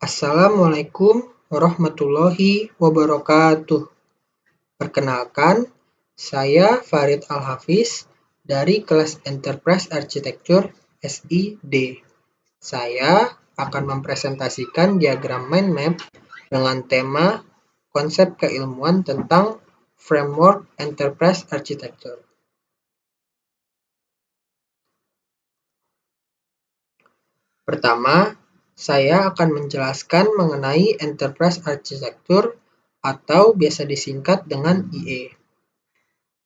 Assalamualaikum warahmatullahi wabarakatuh. Perkenalkan, saya Farid Al-Hafiz dari kelas Enterprise Architecture SID. Saya akan mempresentasikan diagram mind map dengan tema konsep keilmuan tentang framework Enterprise Architecture. Pertama, saya akan menjelaskan mengenai Enterprise Architecture atau biasa disingkat dengan IE.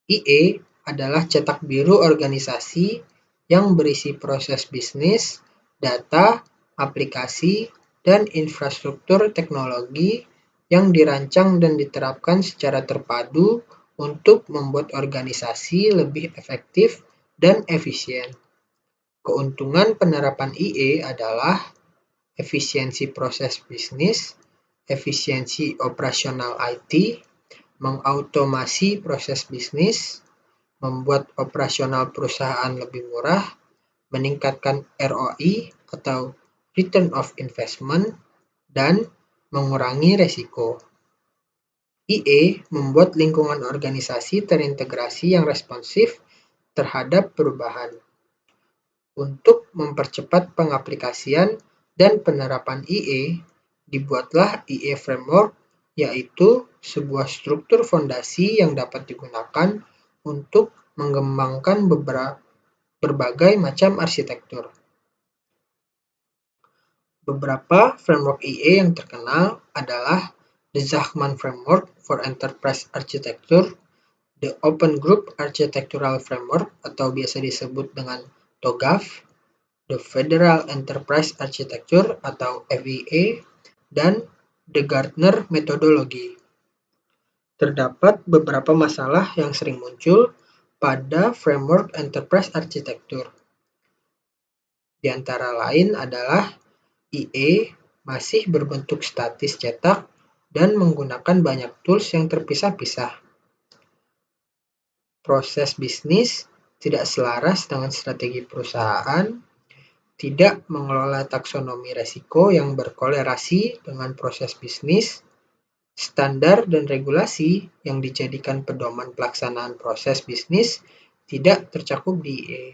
IE adalah cetak biru organisasi yang berisi proses bisnis, data, aplikasi, dan infrastruktur teknologi yang dirancang dan diterapkan secara terpadu untuk membuat organisasi lebih efektif dan efisien. Keuntungan penerapan IE adalah efisiensi proses bisnis, efisiensi operasional IT, mengautomasi proses bisnis, membuat operasional perusahaan lebih murah, meningkatkan ROI atau Return of Investment, dan mengurangi resiko. IE membuat lingkungan organisasi terintegrasi yang responsif terhadap perubahan. Untuk mempercepat pengaplikasian dan penerapan IE, dibuatlah IE Framework, yaitu sebuah struktur fondasi yang dapat digunakan untuk mengembangkan berbagai macam arsitektur. Beberapa framework IE yang terkenal adalah The Zachman Framework for Enterprise Architecture, The Open Group Architectural Framework atau biasa disebut dengan TOGAF, The Federal Enterprise Architecture atau FEA, dan The Gartner Methodology. Terdapat beberapa masalah yang sering muncul pada framework Enterprise Architecture. Di antara lain adalah IE masih berbentuk statis cetak dan menggunakan banyak tools yang terpisah-pisah. Proses bisnis tidak selaras dengan strategi perusahaan, tidak mengelola taksonomi resiko yang berkolerasi dengan proses bisnis, standar dan regulasi yang dijadikan pedoman pelaksanaan proses bisnis tidak tercakup di IE,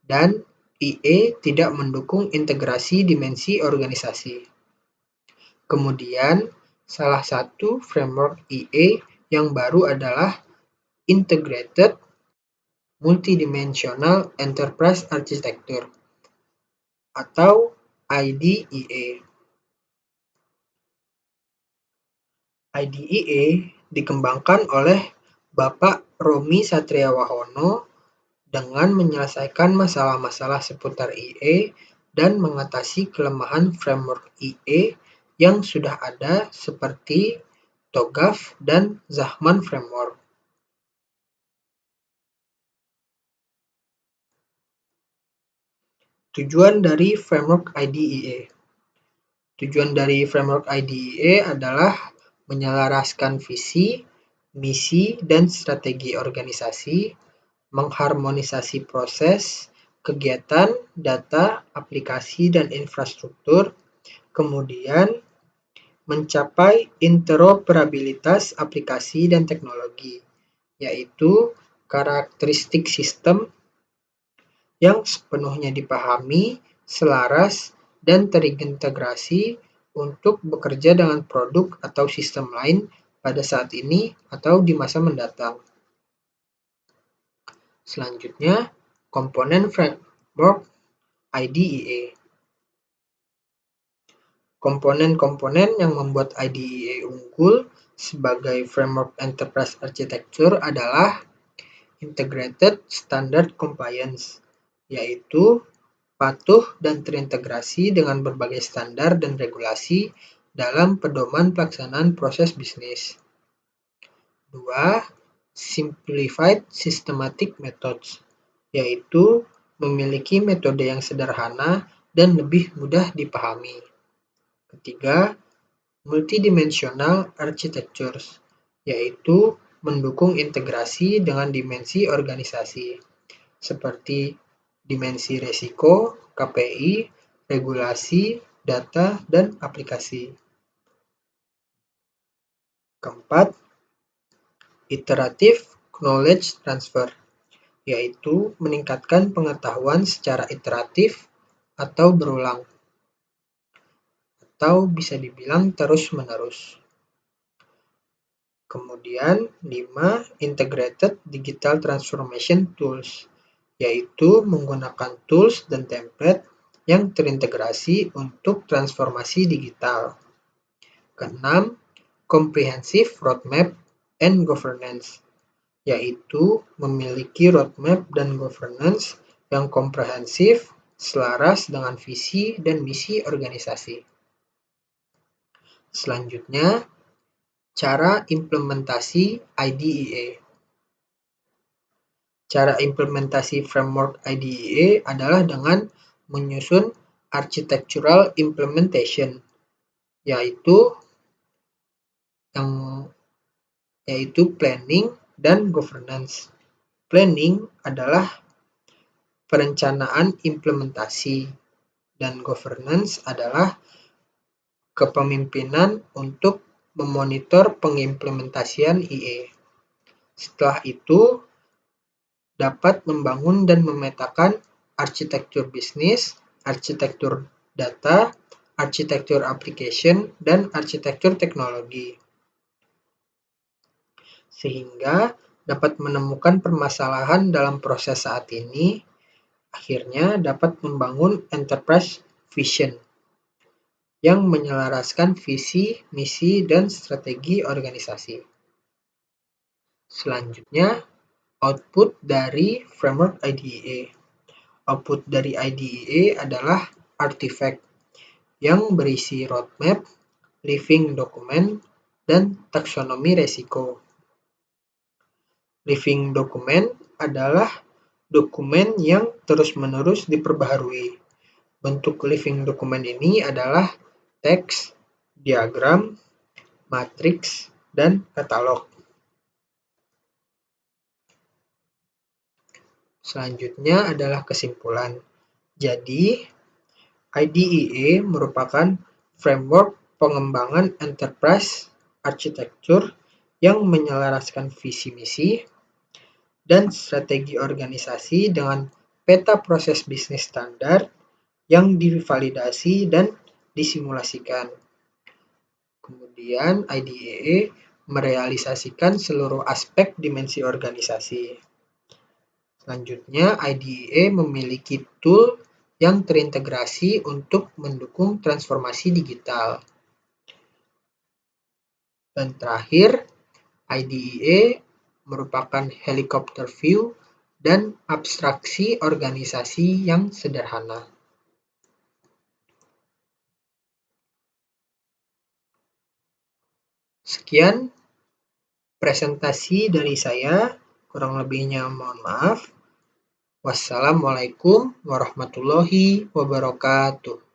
dan IE tidak mendukung integrasi dimensi organisasi. Kemudian, salah satu framework IE yang baru adalah Integrated Multidimensional Enterprise Architecture atau IDEA. IDEA dikembangkan oleh Bapak Romi Satriawahono dengan menyelesaikan masalah-masalah seputar IE dan mengatasi kelemahan framework IE yang sudah ada seperti TOGAF dan Zachman Framework. Tujuan dari framework IDEA. Tujuan dari framework IDEA adalah menyelaraskan visi, misi, dan strategi organisasi, mengharmonisasi proses, kegiatan, data, aplikasi, dan infrastruktur, kemudian mencapai interoperabilitas aplikasi dan teknologi, yaitu karakteristik sistem yang sepenuhnya dipahami, selaras, dan terintegrasi untuk bekerja dengan produk atau sistem lain pada saat ini atau di masa mendatang. Selanjutnya, komponen framework IDEA. Komponen-komponen yang membuat IDEA unggul sebagai framework enterprise architecture adalah Integrated Standard Compliance, yaitu patuh dan terintegrasi dengan berbagai standar dan regulasi dalam pedoman pelaksanaan proses bisnis. 2. Simplified Systematic Methods, yaitu memiliki metode yang sederhana dan lebih mudah dipahami. Ketiga, Multidimensional Architectures, yaitu mendukung integrasi dengan dimensi organisasi, seperti dimensi resiko, KPI, regulasi, data, dan aplikasi. Keempat, iterative knowledge transfer, yaitu meningkatkan pengetahuan secara iteratif atau berulang, atau bisa dibilang terus-menerus. Kemudian 5, integrated digital transformation tools, yaitu menggunakan tools dan template yang terintegrasi untuk transformasi digital. Keenam, comprehensive roadmap and governance, yaitu memiliki roadmap dan governance yang komprehensif selaras dengan visi dan misi organisasi. Selanjutnya, cara implementasi IDEA. Cara implementasi framework IDEA adalah dengan menyusun architectural implementation, yaitu planning dan governance. Planning adalah perencanaan implementasi, dan governance adalah kepemimpinan untuk memonitor pengimplementasian IE. Setelah itu, dapat membangun dan memetakan arsitektur bisnis, arsitektur data, arsitektur application, dan arsitektur teknologi. Sehingga dapat menemukan permasalahan dalam proses saat ini, akhirnya dapat membangun enterprise vision yang menyelaraskan visi, misi, dan strategi organisasi. Selanjutnya, output dari framework IDEA. Output dari IDEA adalah artifact yang berisi roadmap, living document, dan taksonomi resiko. Living document adalah dokumen yang terus-menerus diperbaharui. Bentuk living document ini adalah teks, diagram, matriks, dan katalog. Selanjutnya adalah kesimpulan. Jadi, IDEA merupakan framework pengembangan enterprise architecture yang menyelaraskan visi misi dan strategi organisasi dengan peta proses bisnis standar yang divalidasi dan disimulasikan. Kemudian IDEA merealisasikan seluruh aspek dimensi organisasi. Selanjutnya, IDEA memiliki tool yang terintegrasi untuk mendukung transformasi digital. Dan terakhir, IDEA merupakan helikopter view dan abstraksi organisasi yang sederhana. Sekian presentasi dari saya, kurang lebihnya mohon maaf. Wassalamualaikum warahmatullahi wabarakatuh.